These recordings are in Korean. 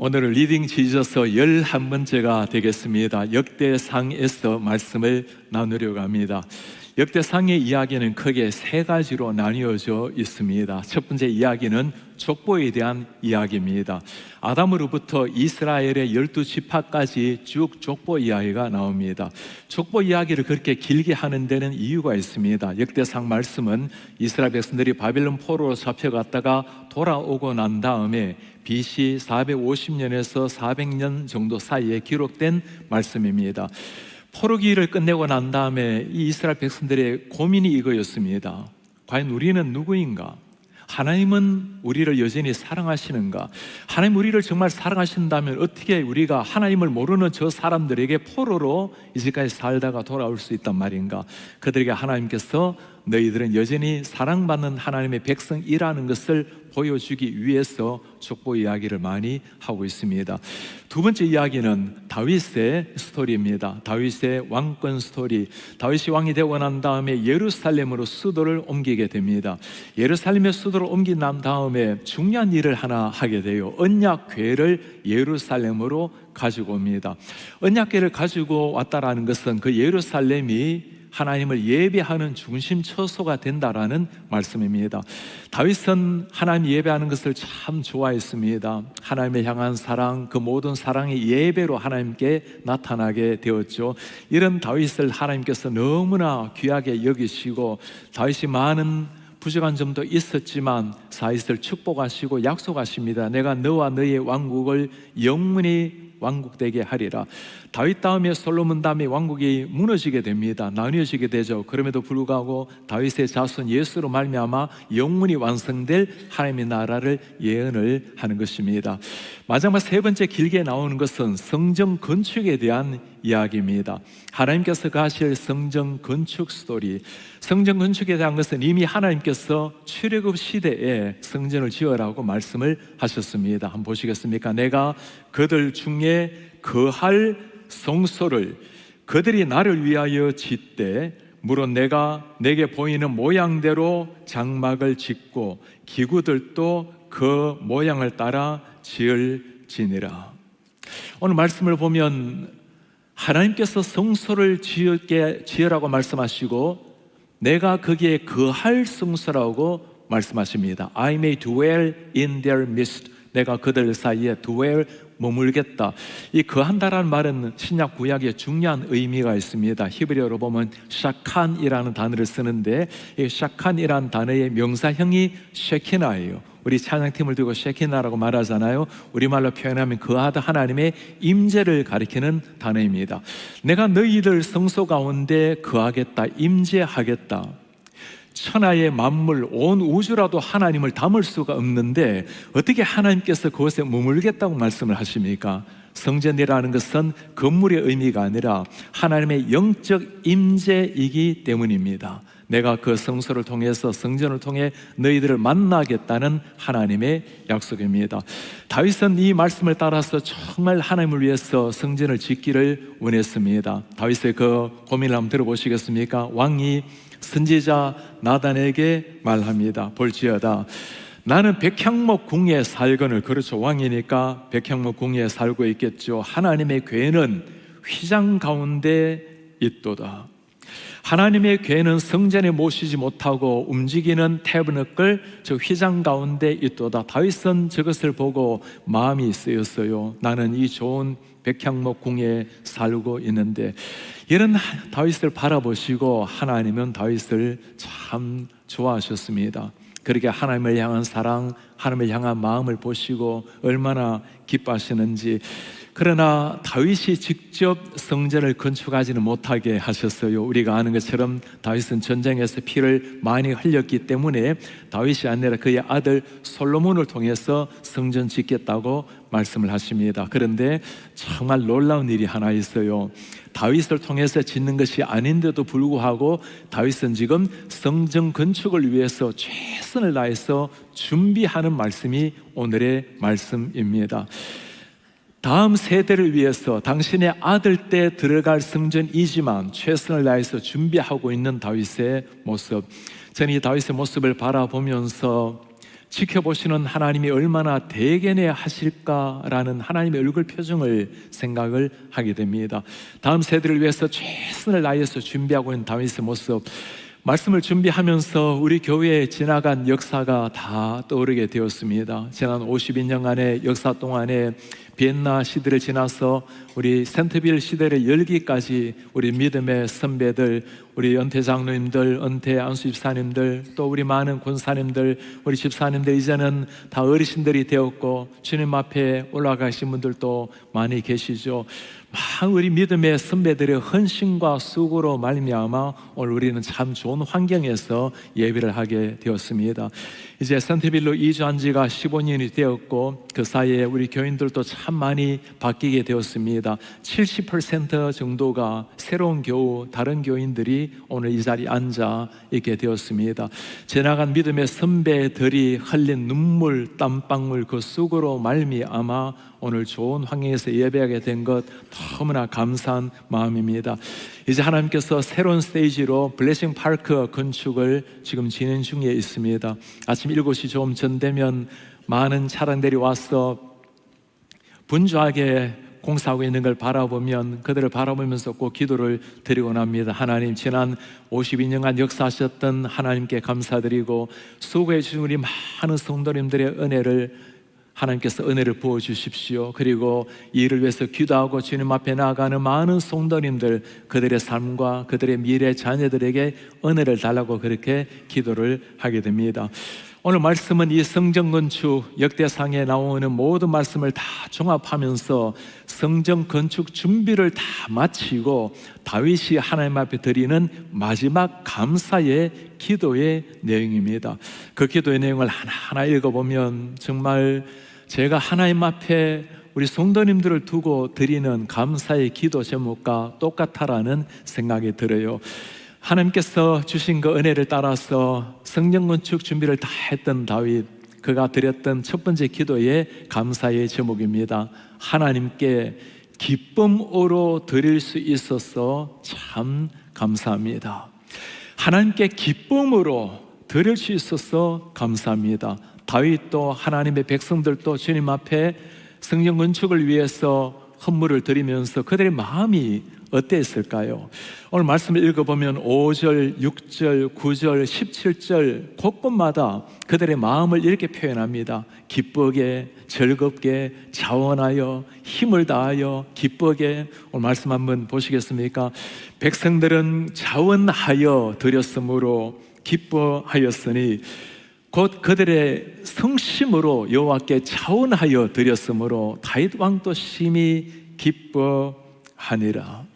오늘은 리딩 지저서 11번째가 되겠습니다. 역대상에서 말씀을 나누려고 합니다. 역대상의 이야기는 크게 세 가지로 나뉘어져 있습니다. 첫 번째 이야기는 족보에 대한 이야기입니다. 아담으로부터 이스라엘의 12지파까지 쭉 족보 이야기가 나옵니다. 족보 이야기를 그렇게 길게 하는 데는 이유가 있습니다. 역대상 말씀은 이스라엘 백성들이 바벨론 포로로 잡혀갔다가 돌아오고 난 다음에 BC 450년에서 400년 정도 사이에 기록된 말씀입니다. 포로기를 끝내고 난 다음에 이 이스라엘 백성들의 고민이 이거였습니다. 과연 우리는 누구인가? 하나님은 우리를 여전히 사랑하시는가? 하나님 우리를 정말 사랑하신다면 어떻게 우리가 하나님을 모르는 저 사람들에게 포로로 이제까지 살다가 돌아올 수 있단 말인가? 그들에게 하나님께서 너희들은 여전히 사랑받는 하나님의 백성이라는 것을 보여주기 위해서 족보 이야기를 많이 하고 있습니다. 두 번째 이야기는 다윗의 스토리입니다. 다윗의 왕권 스토리. 다윗이 왕이 되고 난 다음에 예루살렘으로 수도를 옮기게 됩니다. 예루살렘의 수도를 옮긴 난 다음에 중요한 일을 하나 하게 돼요. 언약궤를 예루살렘으로 가지고 옵니다. 언약궤를 가지고 왔다라는 것은 그 예루살렘이 하나님을 예배하는 중심 처소가 된다라는 말씀입니다. 다윗은 하나님 예배하는 것을 참 좋아했습니다. 하나님을 향한 사랑, 그 모든 사랑이 예배로 하나님께 나타나게 되었죠. 이런 다윗을 하나님께서 너무나 귀하게 여기시고, 다윗이 많은 부족한 점도 있었지만 다윗을 축복하시고 약속하십니다. 내가 너와 너의 왕국을 영원히 왕국되게 하리라. 다윗 다음에 솔로몬 다음에 왕국이 무너지게 됩니다. 나뉘어지게 되죠. 그럼에도 불구하고 다윗의 자손 예수로 말미암아 영원히 완성될 하나님의 나라를 예언을 하는 것입니다. 마지막 세 번째 길게 나오는 것은 성전 건축에 대한 이야기입니다. 하나님께서 가실 성전 건축 스토리. 성전 건축에 대한 것은 이미 하나님께서 출애굽 시대에 성전을 지으라고 말씀을 하셨습니다. 한번 보시겠습니까? 내가 그들 중에 거할 성소를 그들이 나를 위하여 짓되, 물론 내가 내게 보이는 모양대로 장막을 짓고 기구들도 그 모양을 따라 지을지니라. 오늘 말씀을 보면 하나님께서 성소를 지으라고 말씀하시고 내가 거기에 거할 성소라고 말씀하십니다. I may dwell in their midst. 내가 그들 사이에 dwell, 머물겠다. 이 거한다라는 말은 신약 구약에 중요한 의미가 있습니다. 히브리어로 보면 샤칸이라는 단어를 쓰는데, 이 샤칸이라는 단어의 명사형이 쉐키나예요. 우리 찬양팀을 두고 쉐키나라고 말하잖아요. 우리말로 표현하면 거하다, 하나님의 임재를 가리키는 단어입니다. 내가 너희들 성소 가운데 거하겠다, 임재하겠다. 천하의 만물, 온 우주라도 하나님을 담을 수가 없는데 어떻게 하나님께서 그곳에 머물겠다고 말씀을 하십니까? 성전이라는 것은 건물의 의미가 아니라 하나님의 영적 임재이기 때문입니다. 내가 그 성소를 통해서, 성전을 통해 너희들을 만나겠다는 하나님의 약속입니다. 다윗은 이 말씀을 따라서 정말 하나님을 위해서 성전을 짓기를 원했습니다. 다윗의 그 고민을 한번 들어보시겠습니까? 왕이 선지자 나단에게 말합니다. 볼지어다, 나는 백향목 궁에 살거늘. 그렇죠, 왕이니까 백향목 궁에 살고 있겠죠. 하나님의 궤는 휘장 가운데 있도다. 하나님의 궤는 성전에 모시지 못하고 움직이는 태브너클, 저 휘장 가운데 있도다. 다윗은 저것을 보고 마음이 쓰였어요. 나는 이 좋은 백향목 궁에 살고 있는데, 이런 다윗을 바라보시고 하나님은 다윗을 참 좋아하셨습니다. 그렇게 하나님을 향한 사랑, 하나님을 향한 마음을 보시고 얼마나 기뻐하시는지. 그러나 다윗이 직접 성전을 건축하지는 못하게 하셨어요. 우리가 아는 것처럼 다윗은 전쟁에서 피를 많이 흘렸기 때문에 다윗이 아니라 그의 아들 솔로몬을 통해서 성전 짓겠다고 말씀을 하십니다. 그런데 정말 놀라운 일이 하나 있어요. 다윗을 통해서 짓는 것이 아닌데도 불구하고 다윗은 지금 성전 건축을 위해서 최선을 다해서 준비하는 말씀이 오늘의 말씀입니다. 다음 세대를 위해서 당신의 아들 때 들어갈 성전이지만 최선을 다해서 준비하고 있는 다윗의 모습. 저는 이 다윗의 모습을 바라보면서 지켜보시는 하나님이 얼마나 대견해 하실까라는 하나님의 얼굴 표정을 생각을 하게 됩니다. 다음 세대를 위해서 최선을 다해서 준비하고 있는 다윗의 모습, 말씀을 준비하면서 우리 교회에 지나간 역사가 다 떠오르게 되었습니다. 지난 52년간의 역사 동안에 비엔나 시대를 지나서 우리 센터빌 시대를 열기까지 우리 믿음의 선배들, 우리 은퇴 장로님들, 은퇴 안수 집사님들, 또 우리 많은 권사님들, 우리 집사님들, 이제는 다 어르신들이 되었고 주님 앞에 올라가신 분들도 많이 계시죠. 우리 믿음의 선배들의 헌신과 수고로 말미암아 오늘 우리는 참 좋은 환경에서 예배를 하게 되었습니다. 이제 센터빌로 이주한 지가 15년이 되었고 그 사이에 우리 교인들도 참 많이 바뀌게 되었습니다. 70% 정도가 새로운 교우, 다른 교인들이 오늘 이 자리에 앉아 있게 되었습니다. 지나간 믿음의 선배들이 흘린 눈물, 땀방울 그 수고로 말미암아 오늘 좋은 환경에서 예배하게 된 것 너무나 감사한 마음입니다. 이제 하나님께서 새로운 스테이지로 블레싱 파크 건축을 지금 진행 중에 있습니다. 아침 7시 좀 전 되면 많은 차량들이 와서 분주하게 공사하고 있는 걸 바라보면 그들을 바라보면서 꼭 기도를 드리곤 합니다. 하나님, 지난 52년간 역사하셨던 하나님께 감사드리고 수고해 주신 우리 많은 성도님들의 하나님께서 은혜를 부어주십시오. 그리고 이 일을 위해서 기도하고 주님 앞에 나아가는 많은 성도님들, 그들의 삶과 그들의 미래 자녀들에게 은혜를 달라고 그렇게 기도를 하게 됩니다. 오늘 말씀은 이 성전 건축 역대상에 나오는 모든 말씀을 다 종합하면서 성전 건축 준비를 다 마치고 다윗이 하나님 앞에 드리는 마지막 감사의 기도의 내용입니다. 그 기도의 내용을 하나하나 읽어보면 정말 제가 하나님 앞에 우리 성도님들을 두고 드리는 감사의 기도 제목과 똑같다라는 생각이 들어요. 하나님께서 주신 그 은혜를 따라서 성전 건축 준비를 다 했던 다윗, 그가 드렸던 첫 번째 기도의 감사의 제목입니다. 하나님께 기쁨으로 드릴 수 있어서 참 감사합니다. 하나님께 기쁨으로 드릴 수 있어서 감사합니다. 다윗도 하나님의 백성들도 주님 앞에 성전 건축을 위해서 헌물을 드리면서 그들의 마음이 어땠을까요? 오늘 말씀을 읽어보면 5절, 6절, 9절, 17절 곳곳마다 그들의 마음을 이렇게 표현합니다. 기쁘게, 즐겁게, 자원하여, 힘을 다하여, 기쁘게. 오늘 말씀 한번 보시겠습니까? 백성들은 자원하여 드렸으므로 기뻐하였으니 곧 그들의 성심으로 여호와께 자원하여 드렸으므로 다윗 왕도 심히 기뻐하니라.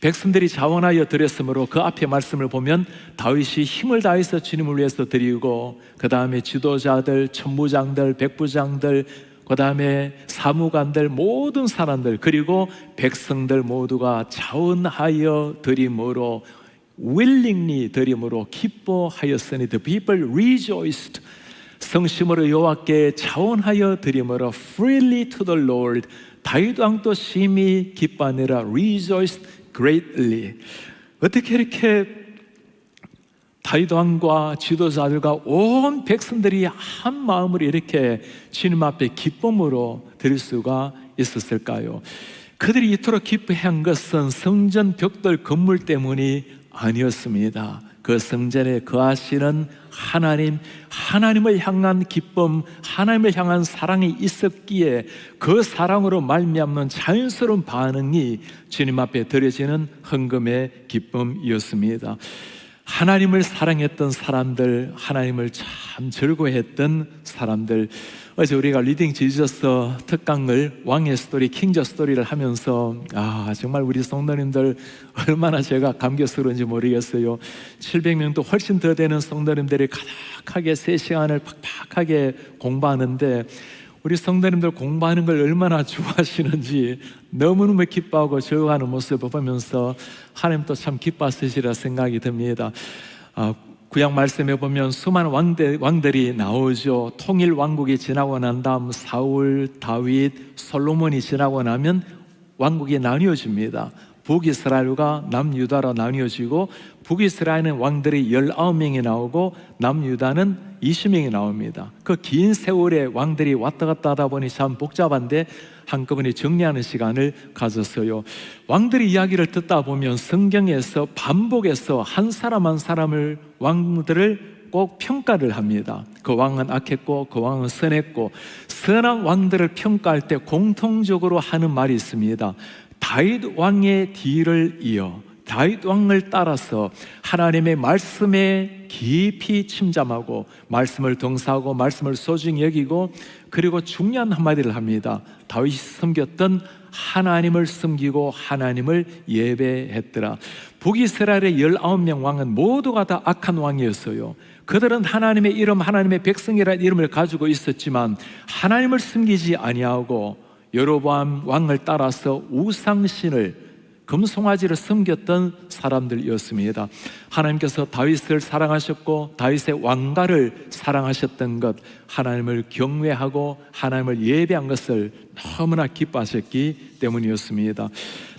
백성들이 자원하여 드렸으므로 그 앞에 말씀을 보면 다윗이 힘을 다해서 주님을 위해서 드리고 그 다음에 지도자들, 천부장들, 백부장들, 그 다음에 사무관들, 모든 사람들, 그리고 백성들 모두가 자원하여 드림으로, willingly 드림으로 기뻐하였으니 the people rejoiced. 성심으로 여호와께 자원하여 드림으로 freely to the Lord. 다윗 왕도 심히 기뻐하니라. rejoiced greatly. 어떻게 이렇게 다윗 왕과 지도자들과 온 백성들이 한 마음으로 이렇게 주님 앞에 기쁨으로 드릴 수가 있었을까요? 그들이 이토록 기뻐한 것은 성전 벽돌 건물 때문이 아니었습니다. 그 성전에 거하시는 하나님, 하나님을 향한 기쁨, 하나님을 향한 사랑이 있었기에 그 사랑으로 말미암는 자연스러운 반응이 주님 앞에 드려지는 헌금의 기쁨이었습니다. 하나님을 사랑했던 사람들, 하나님을 참 즐거워했던 사람들. 어제 우리가 리딩 지저스 특강을 왕의 스토리, 킹저 스토리를 하면서 정말 우리 성도님들 얼마나 제가 감격스러운지 모르겠어요. 700명도 훨씬 더 되는 성도님들이 가득하게 3시간을 팍팍하게 공부하는데 우리 성도님들 공부하는 걸 얼마나 좋아하시는지 너무너무 기뻐하고 즐거워하는 모습을 보면서 하나님도 참 기뻐하시리라 생각이 듭니다. 구약 말씀에 보면 수많은 왕들이 나오죠. 통일 왕국이 지나고 난 다음 사울, 다윗, 솔로몬이 지나고 나면 왕국이 나뉘어집니다. 북이스라엘과 남유다로 나뉘어지고 북이스라엘은 왕들이 19명이 나오고 남유다는 20명이 나옵니다. 그 긴 세월에 왕들이 왔다 갔다 하다 보니 참 복잡한데 한꺼번에 정리하는 시간을 가졌어요. 왕들의 이야기를 듣다 보면 성경에서 반복해서 한 사람 한 사람을, 왕들을 꼭 평가를 합니다. 그 왕은 악했고 그 왕은 선했고, 선한 왕들을 평가할 때 공통적으로 하는 말이 있습니다. 다윗 왕의 뒤를 이어, 다윗 왕을 따라서 하나님의 말씀에 깊이 침잠하고 말씀을 동사하고 말씀을 소중히 여기고, 그리고 중요한 한마디를 합니다. 다윗이 섬겼던 하나님을 섬기고 하나님을 예배했더라. 북이스라엘의 19명 왕은 모두가 다 악한 왕이었어요. 그들은 하나님의 이름, 하나님의 백성이라는 이름을 가지고 있었지만 하나님을 섬기지 아니하고 여로보암 왕을 따라서 우상신을, 금송아지를 섬겼던 사람들이었습니다. 하나님께서 다윗을 사랑하셨고 다윗의 왕가를 사랑하셨던 것, 하나님을 경외하고 하나님을 예배한 것을 너무나 기뻐하셨기 때문이었습니다.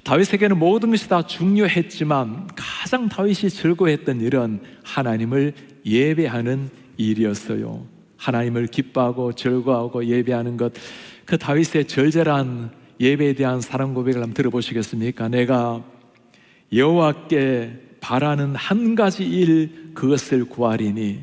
다윗에게는 모든 것이 다 중요했지만 가장 다윗이 즐거워했던 일은 하나님을 예배하는 일이었어요. 하나님을 기뻐하고 즐거워하고 예배하는 것, 그 다윗의 절절한 예배에 대한 사랑 고백을 한번 들어보시겠습니까? 내가 여호와께 바라는 한 가지 일, 그것을 구하리니.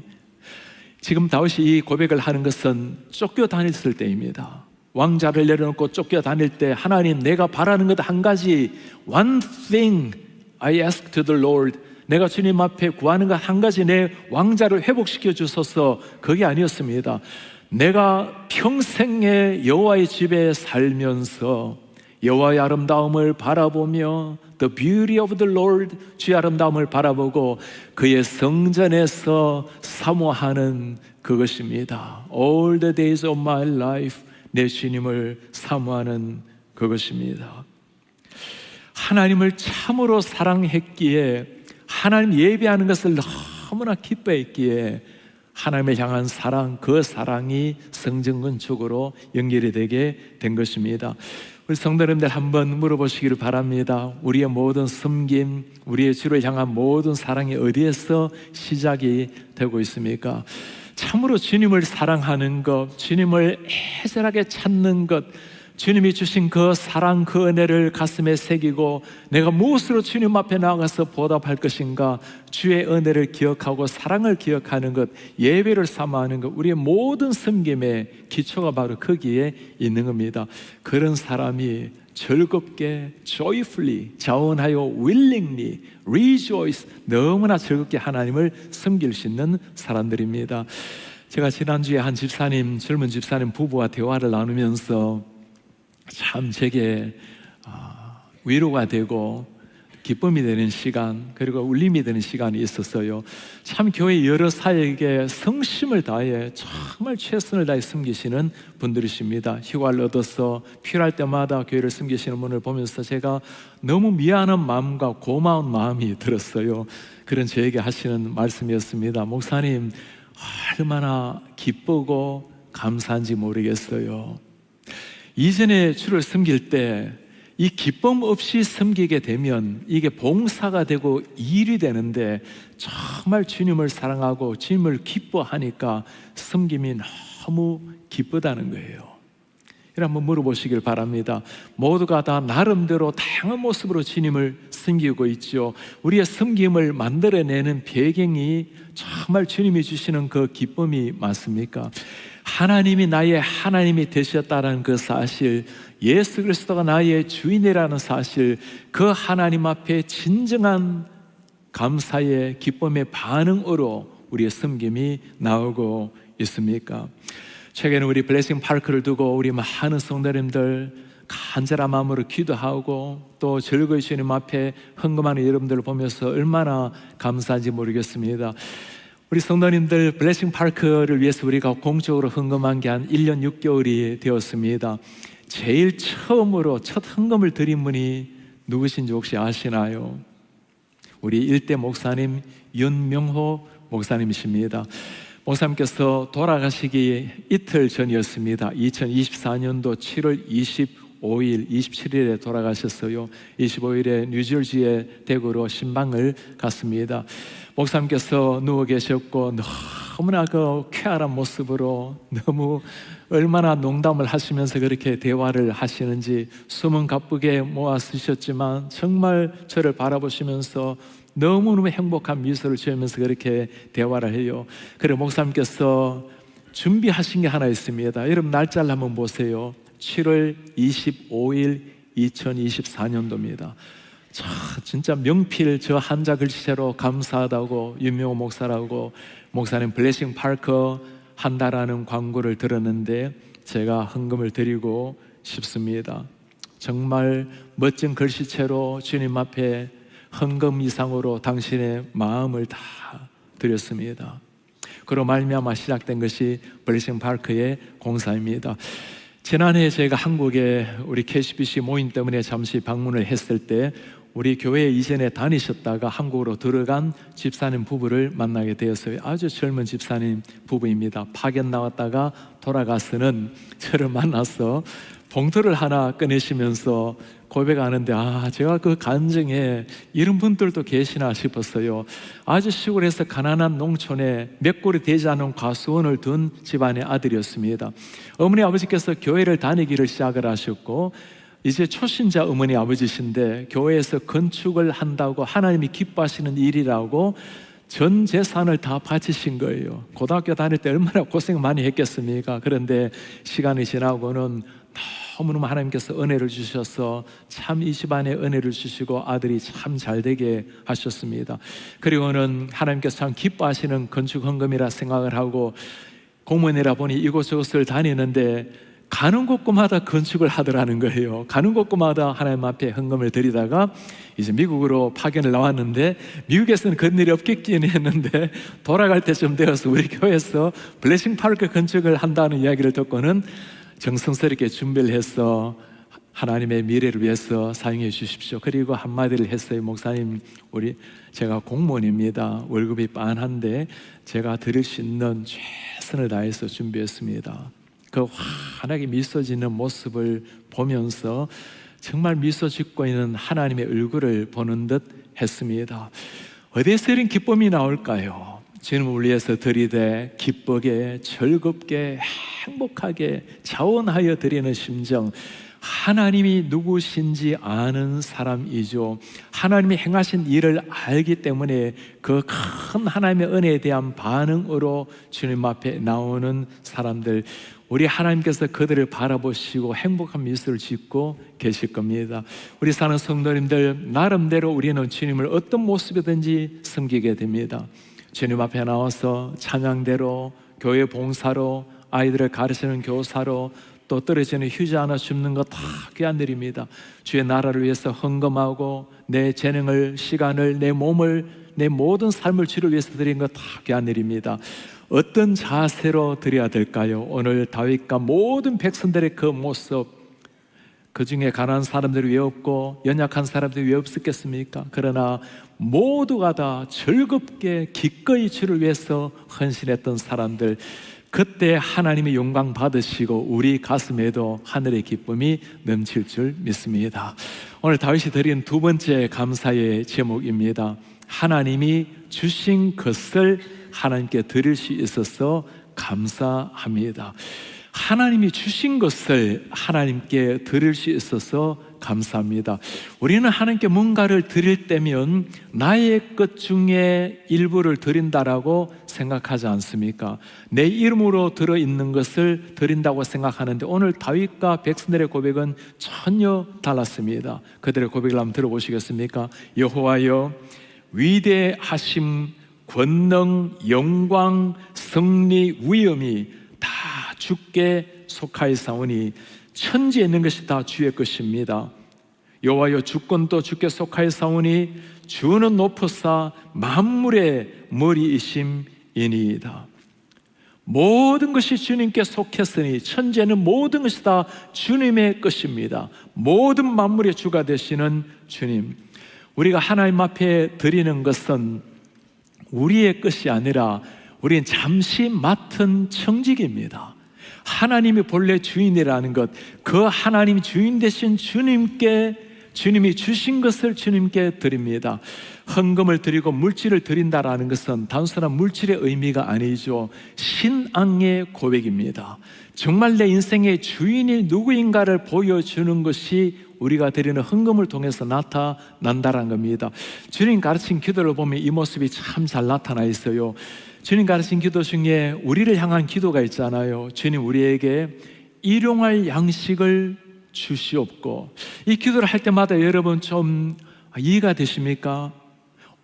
지금 다윗이 이 고백을 하는 것은 쫓겨다녔을 때입니다. 왕자를 내려놓고 쫓겨다닐 때, 하나님, 내가 바라는 것 한 가지, one thing I ask to the Lord, 내가 주님 앞에 구하는 것 한 가지, 내 왕자를 회복시켜 주소서. 그게 아니었습니다. 내가 평생에 여호와의 집에 살면서 여호와의 아름다움을 바라보며, the beauty of the Lord, 주의 아름다움을 바라보고 그의 성전에서 사모하는 그것입니다. All the days of my life, 내 주님을 사모하는 그것입니다. 하나님을 참으로 사랑했기에, 하나님 예배하는 것을 너무나 기뻐했기에 하나님을 향한 사랑, 그 사랑이 성전 건축으로 연결이 되게 된 것입니다. 우리 성도님들 한번 물어보시기를 바랍니다. 우리의 모든 섬김, 우리의 주를 향한 모든 사랑이 어디에서 시작이 되고 있습니까? 참으로 주님을 사랑하는 것, 주님을 애절하게 찾는 것, 주님이 주신 그 사랑, 그 은혜를 가슴에 새기고 내가 무엇으로 주님 앞에 나아가서 보답할 것인가, 주의 은혜를 기억하고 사랑을 기억하는 것, 예배를 삼아하는 것, 우리의 모든 섬김의 기초가 바로 거기에 있는 겁니다. 그런 사람이 즐겁게, joyfully, 자원하여 willingly, rejoice, 너무나 즐겁게 하나님을 섬길 수 있는 사람들입니다. 제가 지난주에 한 집사님, 젊은 집사님 부부와 대화를 나누면서 참 제게 위로가 되고 기쁨이 되는 시간, 그리고 울림이 되는 시간이 있었어요. 참 교회 여러 사역에 성심을 다해 정말 최선을 다해 섬기시는 분들이십니다. 휴가를 얻어서 필요할 때마다 교회를 섬기시는 분을 보면서 제가 너무 미안한 마음과 고마운 마음이 들었어요. 그런 저에게 하시는 말씀이었습니다. 목사님, 얼마나 기쁘고 감사한지 모르겠어요. 이전에 주를 섬길 때 이 기쁨 없이 섬기게 되면 이게 봉사가 되고 일이 되는데, 정말 주님을 사랑하고 주님을 기뻐하니까 섬김이 너무 기쁘다는 거예요. 이걸 한번 물어보시길 바랍니다. 모두가 다 나름대로 다양한 모습으로 주님을 섬기고 있죠. 우리의 섬김을 만들어내는 배경이 정말 주님이 주시는 그 기쁨이 맞습니까? 하나님이 나의 하나님이 되셨다는 그 사실, 예수 그리스도가 나의 주인이라는 사실, 그 하나님 앞에 진정한 감사의 기쁨의 반응으로 우리의 섬김이 나오고 있습니까? 최근에 우리 블레싱 파크를 두고 우리 많은 성도님들 간절한 마음으로 기도하고 또 즐거이 주님 앞에 헌금하는 여러분들을 보면서 얼마나 감사한지 모르겠습니다. 우리 성도님들 블레싱 파크를 위해서 우리가 공적으로 헌금한 게 한 1년 6개월이 되었습니다. 제일 처음으로 첫 헌금을 드린 분이 누구신지 혹시 아시나요? 우리 일대 목사님 윤명호 목사님이십니다. 목사님께서 돌아가시기 이틀 전이었습니다. 2024년도 7월 25일, 27일에 돌아가셨어요. 25일에 뉴저지의 대구로 신방을 갔습니다. 목사님께서 누워 계셨고 너무나 그 쾌활한 모습으로 너무 얼마나 농담을 하시면서 그렇게 대화를 하시는지 숨은 가쁘게 모아 쓰셨지만 정말 저를 바라보시면서 너무너무 행복한 미소를 지으면서 그렇게 대화를 해요. 그리고 목사님께서 준비하신 게 하나 있습니다. 여러분 날짜를 한번 보세요. 7월 25일 2024년도입니다. 진짜 명필 저 한자 글씨체로 감사하다고 윤명호 목사라고 목사님 블레싱 파크 한다라는 광고를 들었는데 제가 헌금을 드리고 싶습니다. 정말 멋진 글씨체로 주님 앞에 헌금 이상으로 당신의 마음을 다 드렸습니다. 그로 말미암아 시작된 것이 블레싱 파크의 공사입니다. 지난해 제가 한국에 우리 KCBC 모임 때문에 잠시 방문을 했을 때 우리 교회 이전에 다니셨다가 한국으로 들어간 집사님 부부를 만나게 되었어요. 아주 젊은 집사님 부부입니다. 파견 나왔다가 돌아가서는 저를 만나서 봉투를 하나 꺼내시면서 고백하는데 제가 그 간증에 이런 분들도 계시나 싶었어요. 아주 시골에서 가난한 농촌에 몇 골이 되지 않은 과수원을 둔 집안의 아들이었습니다. 어머니 아버지께서 교회를 다니기를 시작을 하셨고 이제 초신자 어머니 아버지신데 교회에서 건축을 한다고 하나님이 기뻐하시는 일이라고 전 재산을 다 바치신 거예요. 고등학교 다닐 때 얼마나 고생 많이 했겠습니까? 그런데 시간이 지나고는 너무너무 하나님께서 은혜를 주셔서 참 이 집안에 은혜를 주시고 아들이 참 잘되게 하셨습니다. 그리고는 하나님께서 참 기뻐하시는 건축 헌금이라 생각을 하고 공무원이라 보니 이곳저곳을 다니는데 가는 곳마다 건축을 하더라는 거예요. 가는 곳마다 하나님 앞에 헌금을 드리다가 이제 미국으로 파견을 나왔는데 미국에서는 그런 일이 없겠긴 했는데 돌아갈 때쯤 되어서 우리 교회에서 블레싱 파크 건축을 한다는 이야기를 듣고는 정성스럽게 준비를 해서 하나님의 미래를 위해서 사용해 주십시오. 그리고 한마디를 했어요. 목사님, 제가 공무원입니다. 월급이 빤한데 제가 드릴 수 있는 최선을 다해서 준비했습니다. 그 환하게 미소 짓는 모습을 보면서 정말 미소 짓고 있는 하나님의 얼굴을 보는 듯 했습니다. 어디에서 이런 기쁨이 나올까요? 주님을 위해서 드리되 기쁘게 즐겁게 행복하게 자원하여 드리는 심정, 하나님이 누구신지 아는 사람이죠. 하나님이 행하신 일을 알기 때문에 그 큰 하나님의 은혜에 대한 반응으로 주님 앞에 나오는 사람들, 우리 하나님께서 그들을 바라보시고 행복한 미소를 짓고 계실 겁니다. 우리 사는 성도님들, 나름대로 우리는 주님을 어떤 모습이든지 섬기게 됩니다. 주님 앞에 나와서 찬양대로, 교회 봉사로, 아이들을 가르치는 교사로, 또 떨어지는 휴지 하나 줍는 거 다 귀한 일입니다. 주의 나라를 위해서 헌금하고 내 재능을, 시간을, 내 몸을, 내 모든 삶을 주를 위해서 드리는 거 다 귀한 일입니다. 어떤 자세로 드려야 될까요? 오늘 다윗과 모든 백성들의 그 모습, 그 중에 가난한 사람들이 왜 없고 연약한 사람들이 왜 없었겠습니까? 그러나 모두가 다 즐겁게 기꺼이 주를 위해서 헌신했던 사람들, 그때 하나님의 영광 받으시고 우리 가슴에도 하늘의 기쁨이 넘칠 줄 믿습니다. 오늘 다윗이 드린 두 번째 감사의 제목입니다. 하나님이 주신 것을 하나님께 드릴 수 있어서 감사합니다. 하나님이 주신 것을 하나님께 드릴 수 있어서 감사합니다. 우리는 하나님께 뭔가를 드릴 때면 나의 것 중에 일부를 드린다라고 생각하지 않습니까? 내 이름으로 들어있는 것을 드린다고 생각하는데 오늘 다윗과 백성들의 고백은 전혀 달랐습니다. 그들의 고백을 한번 들어보시겠습니까? 여호와여, 위대하심, 권능, 영광, 승리, 위엄이 다 주께 속하였사오니 천지에 있는 것이 다 주의 것입니다. 여호와여, 주권도 주께 속하였사오니 주는 높으사 만물의 머리이심이니이다. 모든 것이 주님께 속했으니 천지에는 모든 것이 다 주님의 것입니다. 모든 만물의 주가 되시는 주님, 우리가 하나님 앞에 드리는 것은 우리의 것이 아니라 우리는 잠시 맡은 청직입니다. 하나님이 본래 주인이라는 것, 그 하나님 주인 되신 주님께, 주님이 주신 것을 주님께 드립니다. 헌금을 드리고 물질을 드린다라는 것은 단순한 물질의 의미가 아니죠. 신앙의 고백입니다. 정말 내 인생의 주인이 누구인가를 보여주는 것이 우리가 드리는 헌금을 통해서 나타난다는 겁니다. 주님 가르친 기도를 보면 이 모습이 참 잘 나타나 있어요. 주님 가르친 기도 중에 우리를 향한 기도가 있잖아요. 주님, 우리에게 일용할 양식을 주시옵고. 이 기도를 할 때마다 여러분 좀 이해가 되십니까?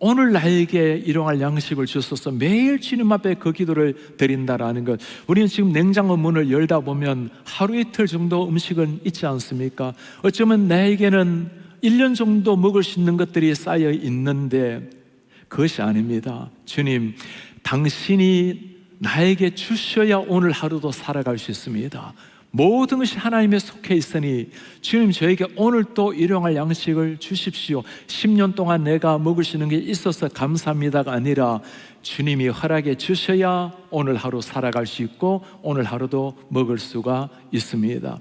오늘 나에게 일용할 양식을 주소서. 매일 주님 앞에 그 기도를 드린다라는 것. 우리는 지금 냉장고 문을 열다 보면 하루 이틀 정도 음식은 있지 않습니까? 어쩌면 나에게는 1년 정도 먹을 수 있는 것들이 쌓여 있는데 그것이 아닙니다. 주님, 당신이 나에게 주셔야 오늘 하루도 살아갈 수 있습니다. 모든 것이 하나님에 속해 있으니 주님, 저에게 오늘 또 일용할 양식을 주십시오. 10년 동안 내가 먹을 수 있는 게 있어서 감사합니다가 아니라 주님이 허락해 주셔야 오늘 하루 살아갈 수 있고 오늘 하루도 먹을 수가 있습니다.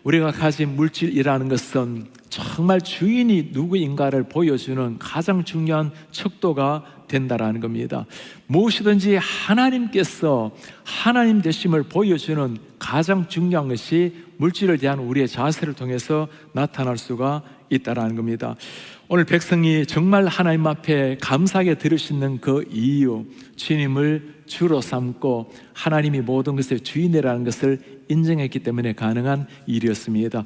우리가 가진 물질이라는 것은 정말 주인이 누구인가를 보여주는 가장 중요한 척도가 된다라는 겁니다. 무엇이든지 하나님께서 하나님 되심을 보여주는 가장 중요한 것이 물질에 대한 우리의 자세를 통해서 나타날 수가 있다라는 겁니다. 오늘 백성이 정말 하나님 앞에 감사하게 드릴 수 있는 그 이유, 주님을 주로 삼고 하나님이 모든 것의 주인이라는 것을 인정했기 때문에 가능한 일이었습니다.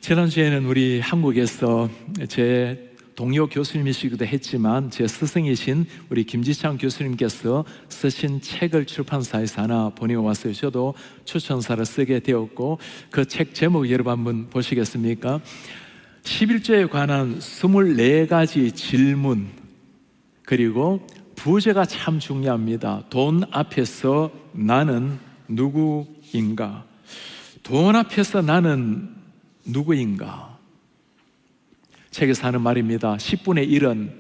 지난주에는 우리 한국에서 제 동료 교수님이시기도 했지만 제 스승이신 우리 김지창 교수님께서 쓰신 책을 출판사에서 하나 보내왔어요. 저도 추천사를 쓰게 되었고 그 책 제목 여러분 한번 보시겠습니까? 11조에 관한 24가지 질문, 그리고 부제가 참 중요합니다. 돈 앞에서 나는 누구인가? 돈 앞에서 나는 누구인가? 책에서 하는 말입니다. 10분의 1은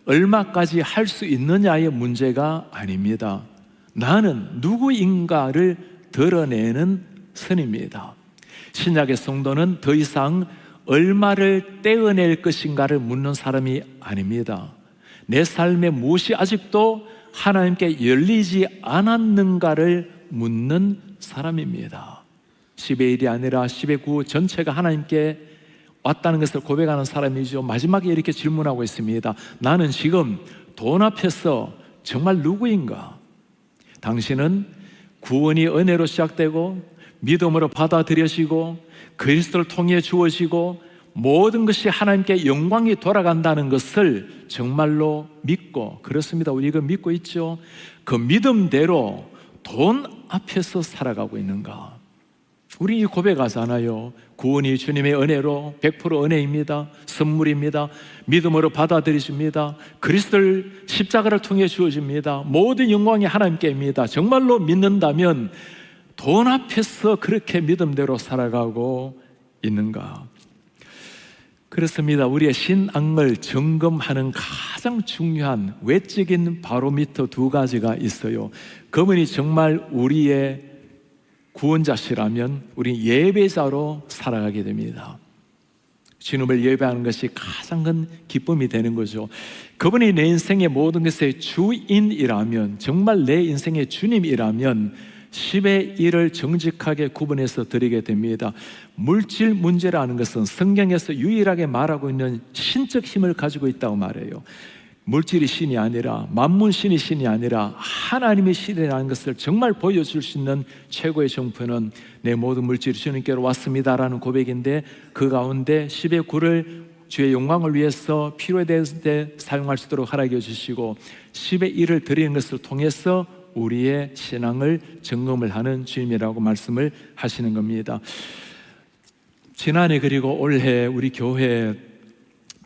얼마까지 할 수 있느냐의 문제가 아닙니다. 나는 누구인가를 드러내는 선입니다. 신약의 성도는 더 이상 얼마를 떼어낼 것인가를 묻는 사람이 아닙니다. 내 삶에 무엇이 아직도 하나님께 열리지 않았는가를 묻는 사람입니다. 10의 1이 아니라 10의 9 전체가 하나님께 왔다는 것을 고백하는 사람이죠. 마지막에 이렇게 질문하고 있습니다. 나는 지금 돈 앞에서 정말 누구인가? 당신은 구원이 은혜로 시작되고 믿음으로 받아들여지고 그리스도를 통해 주어지고 모든 것이 하나님께 영광이 돌아간다는 것을 정말로 믿고, 그렇습니다. 우리가 믿고 있죠. 그 믿음대로 돈 앞에서 살아가고 있는가? 우리 고백하잖아요. 구원이 주님의 은혜로 100% 은혜입니다. 선물입니다. 믿음으로 받아들이십니다. 그리스도를 십자가를 통해 주어집니다. 모든 영광이 하나님께입니다. 정말로 믿는다면 돈 앞에서 그렇게 믿음대로 살아가고 있는가? 그렇습니다. 우리의 신앙을 점검하는 가장 중요한 외적인 바로미터 2가지가 있어요. 그분이 정말 우리의 구원자시라면 우리 예배자로 살아가게 됩니다. 주님을 예배하는 것이 가장 큰 기쁨이 되는 거죠. 그분이 내 인생의 모든 것의 주인이라면, 정말 내 인생의 주님이라면 10의 1을 정직하게 구분해서 드리게 됩니다. 물질 문제라는 것은 성경에서 유일하게 말하고 있는 신적 힘을 가지고 있다고 말해요. 물질이 신이 아니라, 만문 신이 아니라 하나님의 신이라는 것을 정말 보여줄 수 있는 최고의 정표는 내 모든 물질이 주님께로 왔습니다라는 고백인데, 그 가운데 10의 9를 주의 영광을 위해서 필요에 대해서 사용할 수 있도록 허락해 주시고 10의 1을 드리는 것을 통해서 우리의 신앙을 점검을 하는 주님이라고 말씀을 하시는 겁니다. 지난해 그리고 올해 우리 교회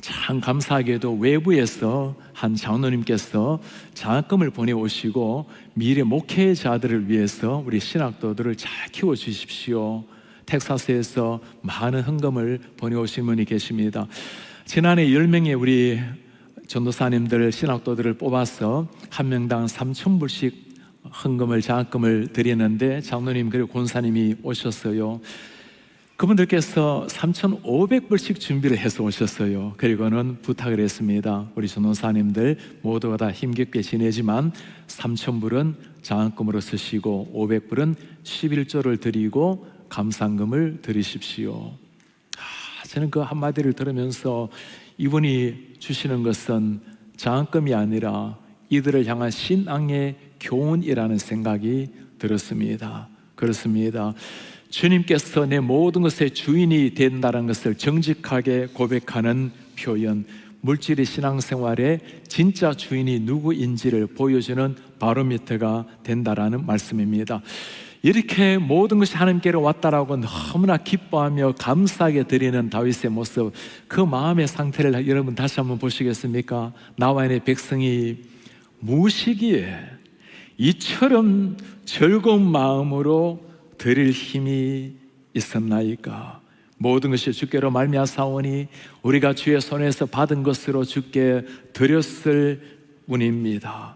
참 감사하게도 외부에서 한 장로님께서 장학금을 보내오시고 미래 목회자들을 위해서 우리 신학도들을 잘 키워주십시오. 텍사스에서 많은 헌금을 보내오신 분이 계십니다. 지난해 10명의 우리 전도사님들, 신학도들을 뽑아서 한 명당 3,000불씩 헌금을 장학금을 드리는데 장로님 그리고 권사님이 오셨어요. 그분들께서 3,500불씩 준비를 해서 오셨어요. 그리고는 부탁을 했습니다. 우리 전도사님들 모두가 다 힘겹게 지내지만 3,000불은 장학금으로 쓰시고 500불은 11조를 드리고 감상금을 드리십시오. 저는 그 한마디를 들으면서 이분이 주시는 것은 장학금이 아니라 이들을 향한 신앙의 교훈이라는 생각이 들었습니다. 그렇습니다. 주님께서 내 모든 것의 주인이 된다는 것을 정직하게 고백하는 표현, 물질의 신앙생활의 진짜 주인이 누구인지를 보여주는 바로미터가 된다라는 말씀입니다. 이렇게 모든 것이 하나님께로 왔다라고 너무나 기뻐하며 감사하게 드리는 다윗의 모습, 그 마음의 상태를 여러분 다시 한번 보시겠습니까? 나와 내 백성이 무시기에 이처럼 즐거운 마음으로 드릴 힘이 있었나이까? 모든 것이 주께로 말미암사오니 우리가 주의 손에서 받은 것으로 주께 드렸을 뿐입니다.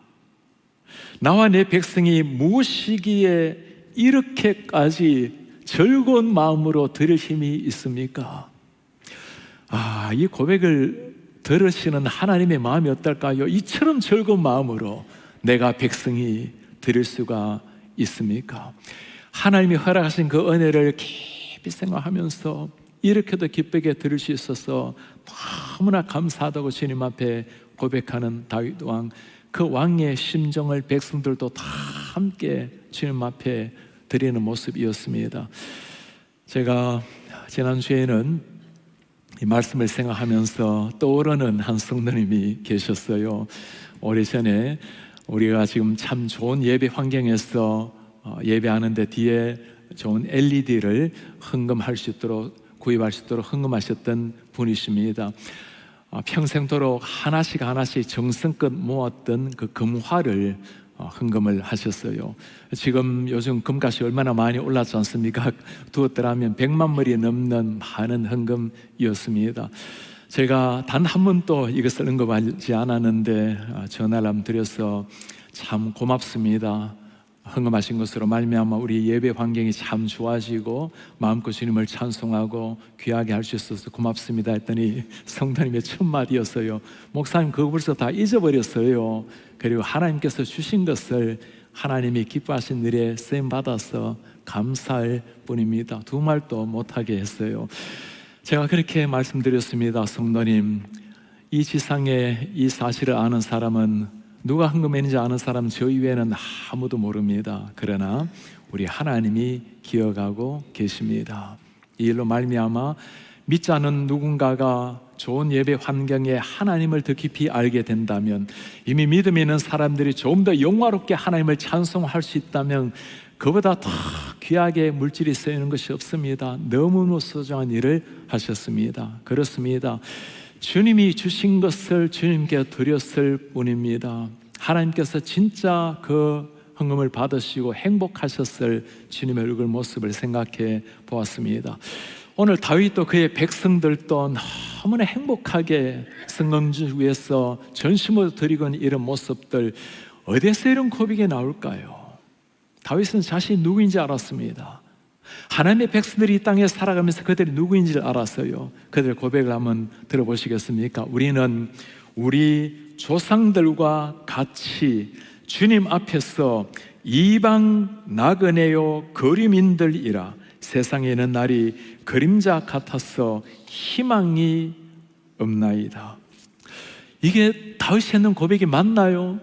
나와 내 백성이 무시기에 이렇게까지 즐거운 마음으로 드릴 힘이 있습니까? 이 고백을 들으시는 하나님의 마음이 어떨까요? 이처럼 즐거운 마음으로 내가 백성이 드릴 수가 있습니까? 하나님이 허락하신 그 은혜를 깊이 생각하면서 이렇게도 기쁘게 들을 수 있어서 너무나 감사하다고 주님 앞에 고백하는 다윗 왕, 그 왕의 심정을 백성들도 다 함께 주님 앞에 드리는 모습이었습니다. 제가 지난주에는 이 말씀을 생각하면서 떠오르는 한 성도님이 계셨어요. 오래전에 우리가 지금 참 좋은 예배 환경에서 예배하는데 뒤에 좋은 LED를 헌금할 수 있도록, 구입할 수 있도록 헌금하셨던 분이십니다. 평생도록 하나씩 정성껏 모았던 그 금화를 헌금을 하셨어요. 지금 요즘 금값이 얼마나 많이 올랐지 않습니까? 두었더라면 100만 머리 넘는 많은 헌금이었습니다. 제가 단 한 번도 이것을 언급하지 않았는데 전화를 한번 드려서 참 고맙습니다. 헌금하신 것으로 말미암아 우리 예배 환경이 참 좋아지고 마음껏 주님을 찬송하고 귀하게 할 수 있어서 고맙습니다 했더니 성도님의 첫 마디였어요. 목사님 그거 벌써 다 잊어버렸어요. 그리고 하나님께서 주신 것을 하나님이 기뻐하신 일에 쓰임받아서 감사할 뿐입니다. 두 말도 못하게 했어요. 제가 그렇게 말씀드렸습니다. 성도님, 이 지상에 이 사실을 아는 사람은, 누가 헌금했는지 아는 사람 저 이외에는 아무도 모릅니다. 그러나 우리 하나님이 기억하고 계십니다. 이 일로 말미암아 믿지 않는 누군가가 좋은 예배 환경에 하나님을 더 깊이 알게 된다면, 이미 믿음이 있는 사람들이 조금 더 영화롭게 하나님을 찬송할 수 있다면 그보다 더 귀하게 물질이 쓰이는 것이 없습니다. 너무너무 소중한 일을 하셨습니다. 그렇습니다. 주님이 주신 것을 주님께 드렸을 뿐입니다. 하나님께서 진짜 그 헌금을 받으시고 행복하셨을 주님의 얼굴 모습을 생각해 보았습니다. 오늘 다윗도 그의 백성들도 너무나 행복하게 성경주 위에서 전심으로 드리고 있는 이런 모습들, 어디에서 이런 고백이 나올까요? 다윗은 자신이 누구인지 알았습니다. 하나님의 백성들이 이 땅에 살아가면서 그들이 누구인지를 알았어요. 그들 고백을 한번 들어보시겠습니까? 우리는 우리 조상들과 같이 주님 앞에서 이방 나그네요 거류민들이라 세상에 있는 날이 그림자 같아서 희망이 없나이다. 이게 다윗이 했는 고백이 맞나요?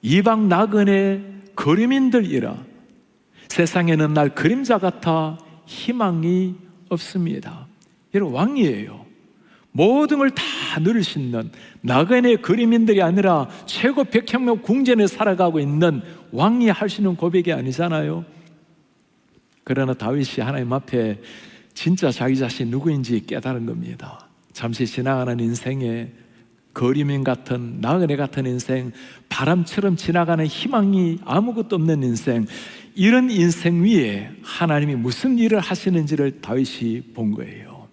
이방 나그네 거류민들이라 세상에는 날 그림자 같아 희망이 없습니다. 여러분, 왕이에요. 모든 걸 다 누리시는 나그네 거류민들이 아니라 최고 백향명 궁전에 살아가고 있는 왕이 할 수 있는 고백이 아니잖아요. 그러나 다윗이 하나님 앞에 진짜 자기 자신 누구인지 깨달은 겁니다. 잠시 지나가는 인생에 거리민 같은, 나그네 같은 인생, 바람처럼 지나가는 희망이 아무것도 없는 인생, 이런 인생 위에 하나님이 무슨 일을 하시는지를 다윗이 본 거예요.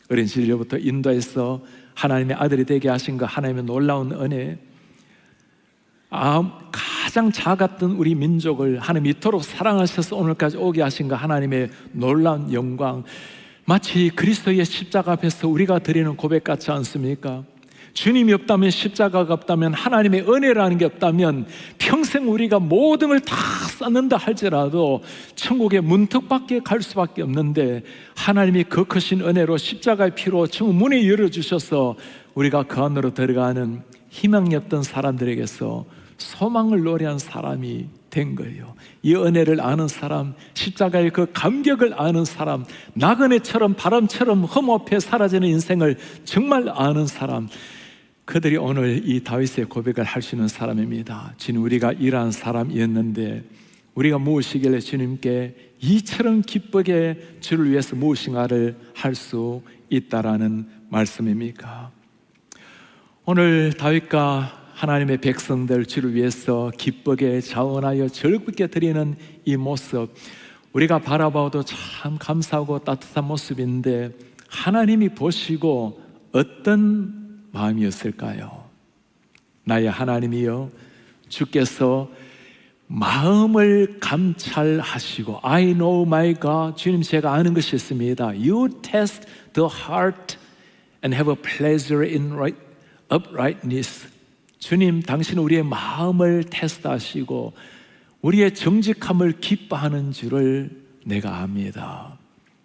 어린 시절부터 인도에서 하나님의 아들이 되게 하신 그 하나님의 놀라운 은혜, 가장 작았던 우리 민족을 하나님 이토록 사랑하셔서 오늘까지 오게 하신 그 하나님의 놀라운 영광, 마치 그리스도의 십자가 앞에서 우리가 드리는 고백 같지 않습니까? 주님이 없다면, 십자가가 없다면, 하나님의 은혜라는 게 없다면 평생 우리가 모든 걸 다 쌓는다 할지라도 천국의 문턱밖에 갈 수밖에 없는데, 하나님이 그 크신 은혜로 십자가의 피로 천국 문을 열어주셔서 우리가 그 안으로 들어가는 희망이 없던 사람들에게서 소망을 노래한 사람이 된 거예요. 이 은혜를 아는 사람, 십자가의 그 감격을 아는 사람, 나그네처럼 바람처럼 흠없게 사라지는 인생을 정말 아는 사람, 그들이 오늘 이 다윗의 고백을 할 수 있는 사람입니다. 주님, 우리가 이러한 사람이었는데 우리가 무엇이길래 주님께 이처럼 기쁘게 주를 위해서 무엇인가를 할 수 있다라는 말씀입니까? 오늘 다윗과 하나님의 백성들 주를 위해서 기쁘게 자원하여 즐겁게 드리는 이 모습, 우리가 바라봐도 참 감사하고 따뜻한 모습인데 하나님이 보시고 어떤 마음이었을까요? 나의 하나님이여, 주께서 마음을 감찰하시고, I know my God, 주님 제가 아는 것이 있습니다. You test the heart and have a pleasure in uprightness. 주님, 당신은 우리의 마음을 테스트하시고 우리의 정직함을 기뻐하는 줄을 내가 압니다.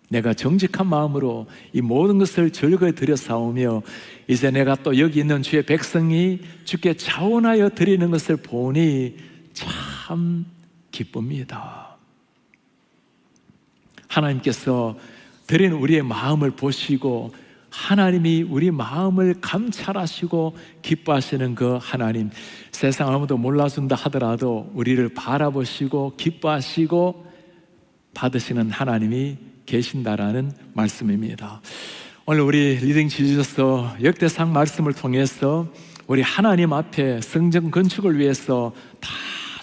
내가 정직한 마음으로 이 모든 것을 즐거이 드려싸우며 이제 내가 또 여기 있는 주의 백성이 주께 자원하여 드리는 것을 보니 참 기쁩니다. 하나님께서 드린 우리의 마음을 보시고 하나님이 우리 마음을 감찰하시고 기뻐하시는 그 하나님, 세상 아무도 몰라준다 하더라도 우리를 바라보시고 기뻐하시고 받으시는 하나님이 계신다라는 말씀입니다. 오늘 우리 리딩 지지저스 역대상 말씀을 통해서 우리 하나님 앞에 성전 건축을 위해서 다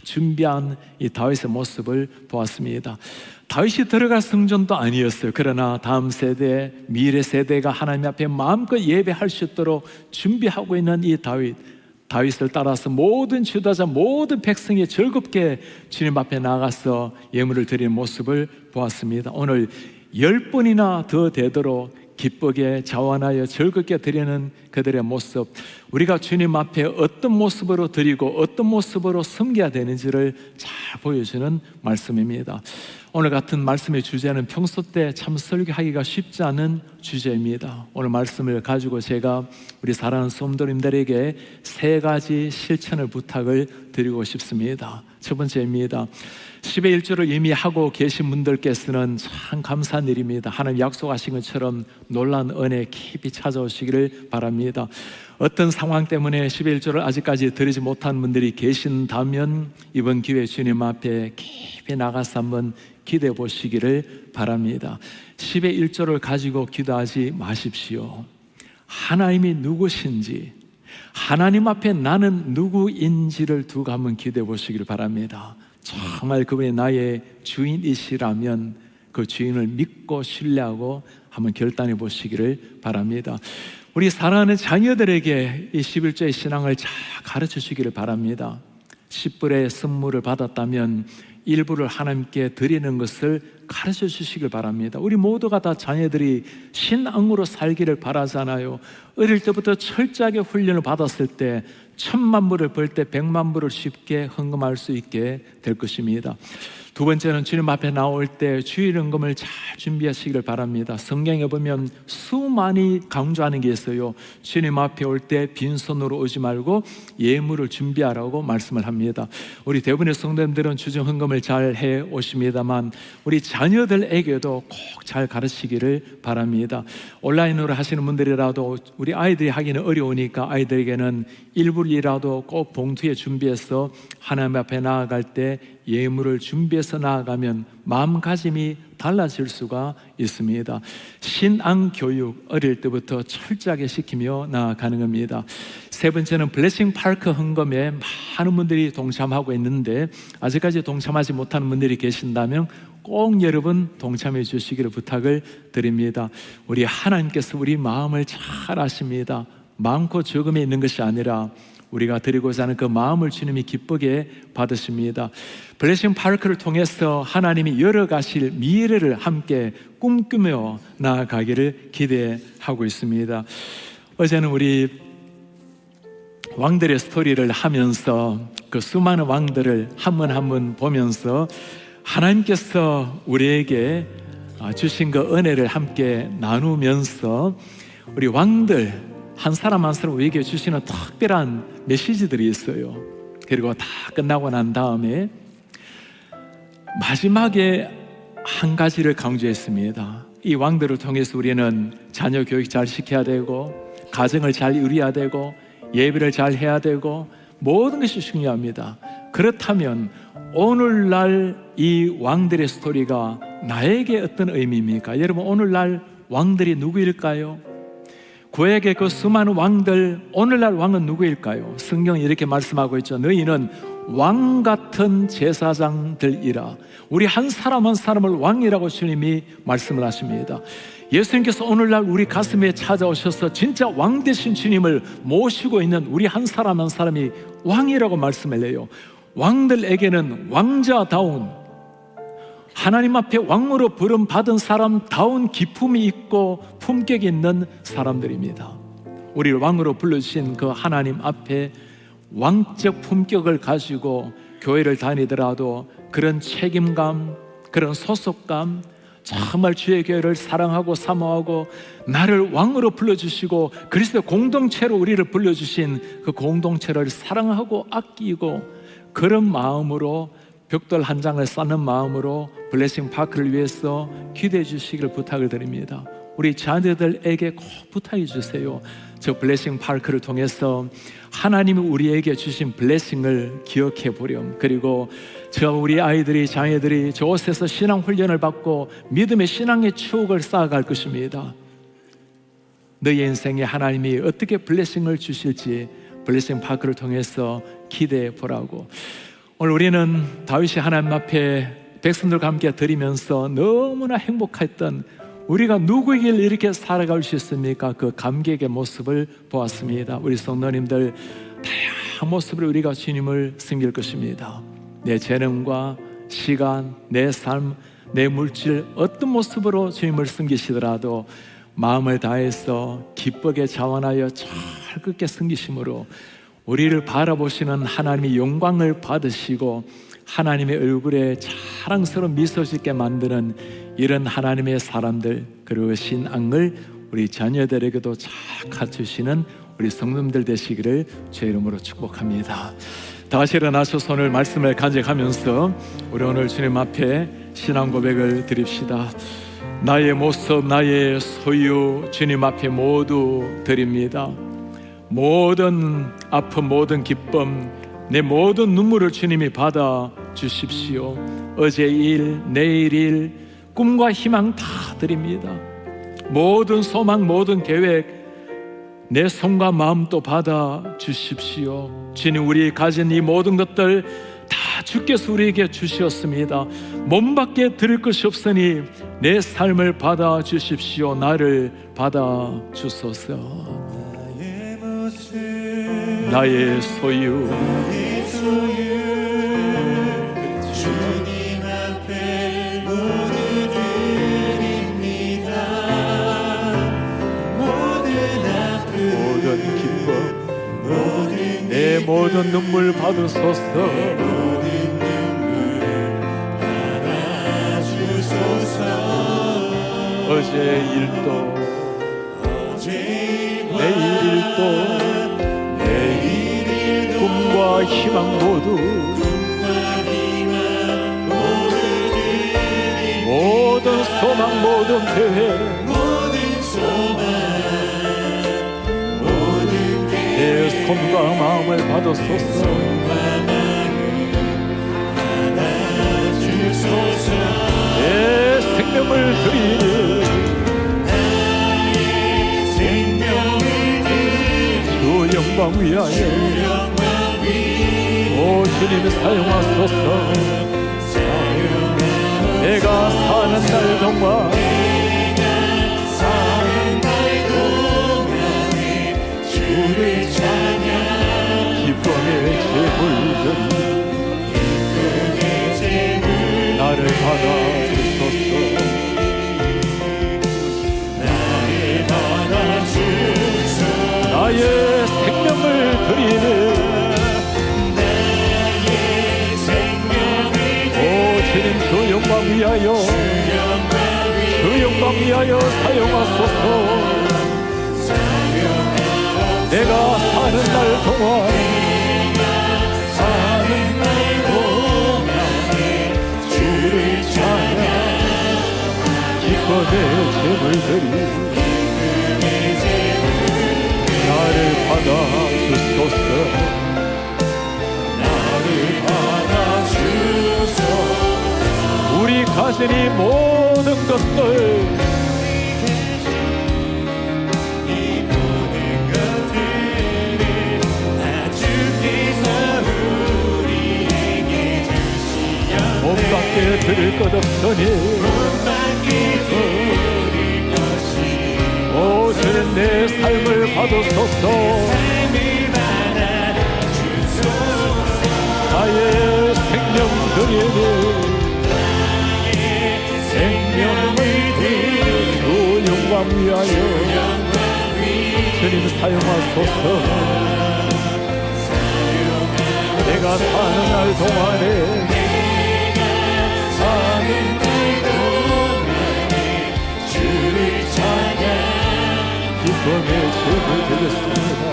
준비한 이 다윗의 모습을 보았습니다. 다윗이 들어갈 성전도 아니었어요. 그러나 다음 세대, 미래 세대가 하나님 앞에 마음껏 예배할 수 있도록 준비하고 있는 이 다윗을 따라서 모든 지도자, 모든 백성이 즐겁게 주님 앞에 나가서 예물을 드리는 모습을 보았습니다. 오늘 10번이나 더 되도록 기쁘게 자원하여 즐겁게 드리는 그들의 모습, 우리가 주님 앞에 어떤 모습으로 드리고 어떤 모습으로 섬겨야 되는지를 잘 보여주는 말씀입니다. 오늘 같은 말씀의 주제는 평소 때 참 설교하기가 쉽지 않은 주제입니다. 오늘 말씀을 가지고 제가 우리 사랑하는 성도님들에게 3가지 실천을 부탁을 드리고 싶습니다. 첫 번째입니다. 10의 1조를 이미 하고 계신 분들께서는 참 감사한 일입니다. 하나님 약속하신 것처럼 놀라운 은혜 깊이 찾아오시기를 바랍니다. 어떤 상황 때문에 10의 1조를 아직까지 드리지 못한 분들이 계신다면 이번 기회에 주님 앞에 깊이 나가서 한번 기도해 보시기를 바랍니다. 10의 1조를 가지고 기도하지 마십시오. 하나님이 누구신지, 하나님 앞에 나는 누구인지를 두고 한번 기도해 보시기를 바랍니다. 정말 그분이 나의 주인이시라면 그 주인을 믿고 신뢰하고 한번 결단해 보시기를 바랍니다. 우리 사랑하는 자녀들에게 이 11조의 신앙을 잘 가르쳐 주시기를 바랍니다. 10불의 선물을 받았다면 일부를 하나님께 드리는 것을 가르쳐 주시길 바랍니다. 우리 모두가 다 자녀들이 신앙으로 살기를 바라잖아요. 어릴 때부터 철저하게 훈련을 받았을 때 10,000,000불을 벌 때 100,000,000불을 쉽게 헌금할 수 있게 될 것입니다. 두 번째는 주님 앞에 나올 때 주일헌금을 잘 준비하시기를 바랍니다. 성경에 보면 수많이 강조하는 게 있어요. 주님 앞에 올 때 빈손으로 오지 말고 예물을 준비하라고 말씀을 합니다. 우리 대부분의 성도님들은 주정헌금을 잘 해 오십니다만 우리 자녀들에게도 꼭 잘 가르치기를 바랍니다. 온라인으로 하시는 분들이라도 우리 아이들이 하기는 어려우니까 아이들에게는 1불이라도 꼭 봉투에 준비해서 하나님 앞에 나아갈 때 예물을 준비해서 나아가면 마음가짐이 달라질 수가 있습니다. 신앙교육 어릴 때부터 철저하게 시키며 나아가는 겁니다. 세 번째는 블레싱 파크 헌금에 많은 분들이 동참하고 있는데 아직까지 동참하지 못하는 분들이 계신다면 꼭 여러분 동참해 주시기를 부탁을 드립니다. 우리 하나님께서 우리 마음을 잘 아십니다. 많고 적음에 있는 것이 아니라 우리가 드리고자 하는 그 마음을 주님이 기쁘게 받으십니다. 블레싱 파크를 통해서 하나님이 열어가실 미래를 함께 꿈꾸며 나아가기를 기대하고 있습니다. 어제는 우리 왕들의 스토리를 하면서 그 수많은 왕들을 한 분 한 분 보면서 하나님께서 우리에게 주신 그 은혜를 함께 나누면서 우리 왕들 한 사람 한 사람 우리에게 주시는 특별한 메시지들이 있어요. 그리고 다 끝나고 난 다음에 마지막에 한 가지를 강조했습니다. 이 왕들을 통해서 우리는 자녀 교육 잘 시켜야 되고, 가정을 잘 이루어야 되고, 예배를 잘 해야 되고, 모든 것이 중요합니다. 그렇다면 오늘날 이 왕들의 스토리가 나에게 어떤 의미입니까? 여러분, 오늘날 왕들이 누구일까요? 구약의 그 수많은 왕들, 오늘날 왕은 누구일까요? 성경이 이렇게 말씀하고 있죠. 너희는 왕 같은 제사장들이라. 우리 한 사람 한 사람을 왕이라고 주님이 말씀을 하십니다. 예수님께서 오늘날 우리 가슴에 찾아오셔서 진짜 왕 되신 주님을 모시고 있는 우리 한 사람 한 사람이 왕이라고 말씀을 해요. 왕들에게는 왕자다운, 하나님 앞에 왕으로 부름받은 사람다운 기품이 있고 품격이 있는 사람들입니다. 우리를 왕으로 불러주신 그 하나님 앞에 왕적 품격을 가지고 교회를 다니더라도 그런 책임감, 그런 소속감, 정말 주의 교회를 사랑하고 사모하고 나를 왕으로 불러주시고 그리스도 공동체로 우리를 불러주신 그 공동체를 사랑하고 아끼고 그런 마음으로 벽돌 한 장을 쌓는 마음으로 블레싱 파크를 위해서 기도해 주시기를 부탁을 드립니다. 우리 자녀들에게 꼭 부탁해 주세요. 저 블레싱 파크를 통해서 하나님이 우리에게 주신 블레싱을 기억해 보렴. 그리고 저 우리 아이들이, 자녀들이 저곳에서 신앙 훈련을 받고 믿음의 신앙의 추억을 쌓아갈 것입니다. 너희 인생에 하나님이 어떻게 블레싱을 주실지 블레싱 파크를 통해서 기대해 보라고. 오늘 우리는 다윗이 하나님 앞에 백성들과 함께 드리면서 너무나 행복했던, 우리가 누구에게 이렇게 살아갈 수 있습니까? 그 감격의 모습을 보았습니다. 우리 성도님들 다양한 모습으로 우리가 주님을 섬길 것입니다. 내 재능과 시간, 내 삶, 내 물질 어떤 모습으로 주님을 섬기시더라도 마음을 다해서 기쁘게 자원하여 철긋게 섬기심으로 우리를 바라보시는 하나님의 영광을 받으시고 하나님의 얼굴에 자랑스러운 미소 짓게 만드는 이런 하나님의 사람들, 그리고 신앙을 우리 자녀들에게도 잘 갖추시는 우리 성도님들 되시기를 주의 이름으로 축복합니다. 다 같이 일어나서 손을 말씀을 간직하면서 우리 오늘 주님 앞에 신앙 고백을 드립시다. 나의 모습, 나의 소유 주님 앞에 모두 드립니다. 모든 아픔, 모든 기쁨, 내 모든 눈물을 주님이 받아 주십시오. 어제 일, 내일 일, 꿈과 희망 다 드립니다. 모든 소망, 모든 계획, 내 손과 마음도 받아 주십시오. 주님, 우리 가진 이 모든 것들 다 주께서 우리에게 주셨습니다. 몸밖에 드릴 것이 없으니 내 삶을 받아 주십시오. 나를 받아 주소서. 나의 소유, 주님 앞에 모두 드립니다. 모든 아픔, 모든 기쁨, 내 모든 눈물 받으소서. 모든 눈물 받아주소서. 어제 일도 내일 일도 꿈과 희망 모두, 모든 소망, 모든 계획, 내 손과 마음을 받으소서. 내 생명을 드리니 주 영광 위하여 오 주님 사용하소서. 내가 사는 날 동안 주를 찬양 사용하소서. 내가 사는 날 동안 주를 찬양 기쁨의 제물들이 나를 받아주소서. 우리 가진 이 모든 것들 몸밖에 드릴 것 없으니 오 주님 내 삶을 받으소서. 나의 생명 드리니 생명을 주 영광 위하여 주님 사용하소서. 내가 사는 날 동안에 주를 찬양 기쁨의 제물 드렸습니다.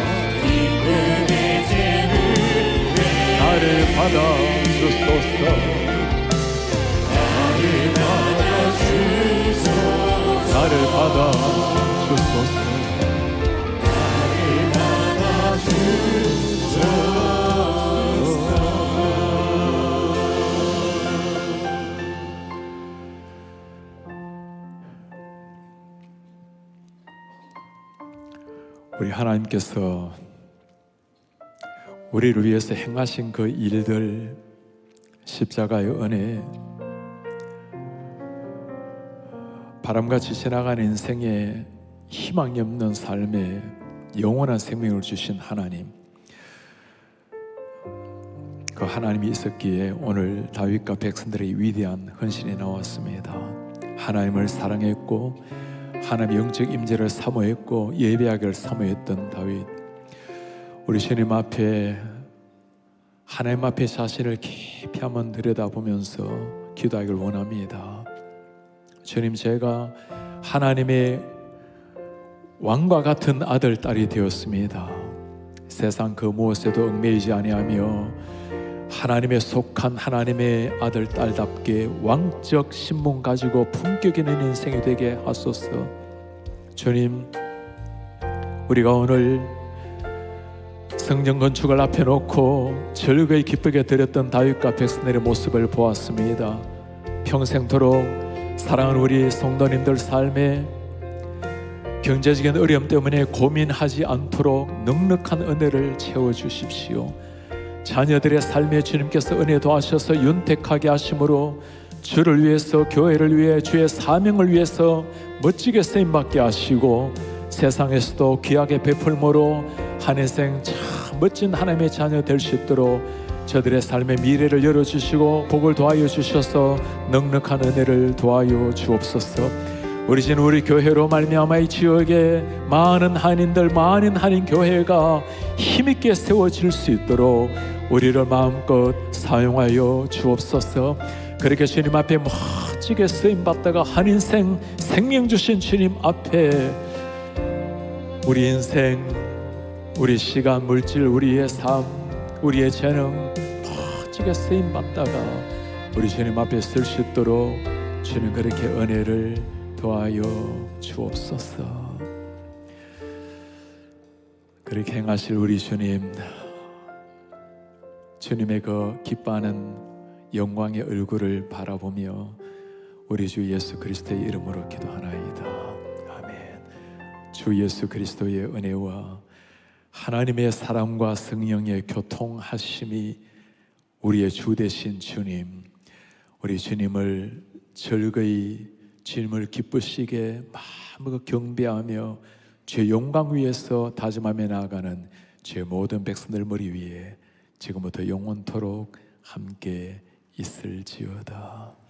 나를 받아주소서. 나를 받아주소서. 우리 하나님께서 우리를 위해서 행하신 그 일들, 십자가의 은혜, 바람같이 지나가는 인생에 희망이 없는 삶에 영원한 생명을 주신 하나님, 그 하나님이 있었기에 오늘 다윗과 백성들의 위대한 헌신이 나왔습니다. 하나님을 사랑했고 하나님의 영적 임재를 사모했고 예배하기를 사모했던 다윗, 우리 주님 앞에 하나님 앞에 자신을 깊이 한번 들여다보면서 기도하기를 원합니다. 주님, 제가 하나님의 왕과 같은 아들, 딸이 되었습니다. 세상 그 무엇에도 얽매이지 아니하며 하나님의 속한 하나님의 아들, 딸답게 왕적 신분 가지고 품격 있는 인생이 되게 하소서. 주님, 우리가 오늘 성전 건축을 앞에 놓고 즐거이 기쁘게 드렸던 다윗과 백성들의 모습을 보았습니다. 평생토록 사랑하는 우리 성도님들 삶에 경제적인 어려움 때문에 고민하지 않도록 넉넉한 은혜를 채워주십시오. 자녀들의 삶에 주님께서 은혜 도하셔서 윤택하게 하심으로 주를 위해서, 교회를 위해, 주의 사명을 위해서 멋지게 쓰임받게 하시고 세상에서도 귀하게 베풀므로 한 인생 참 멋진 하나님의 자녀 될 수 있도록 저들의 삶의 미래를 열어주시고 복을 도하여 주셔서 넉넉한 은혜를 도하여 주옵소서. 우리 진 우리 교회로 말미암아 이 지역에 많은 한인들, 많은 한인 교회가 힘있게 세워질 수 있도록 우리를 마음껏 사용하여 주옵소서. 그렇게 주님 앞에 멋지게 쓰임받다가 한 인생 생명 주신 주님 앞에 우리 인생, 우리 시간, 물질, 우리의 삶, 우리의 재능 멋지게 쓰임받다가 우리 주님 앞에 쓸 수 있도록 주님 그렇게 은혜를 도와요 주옵소서. 그렇게 행하실 우리 주님, 주님의 그 기뻐하는 영광의 얼굴을 바라보며 우리 주 예수 그리스도의 이름으로 기도하나이다. 아멘. 주 예수 그리스도의 은혜와 하나님의 사랑과 성령의 교통하심이 우리의 주 되신 주님, 우리 주님을 즐거이, 주님을 기쁘시게 마음으로 경배하며 주의 영광 위에서 다짐하며 나아가는 주의 모든 백성들 머리 위에 지금부터 영원토록 함께 있을지어다.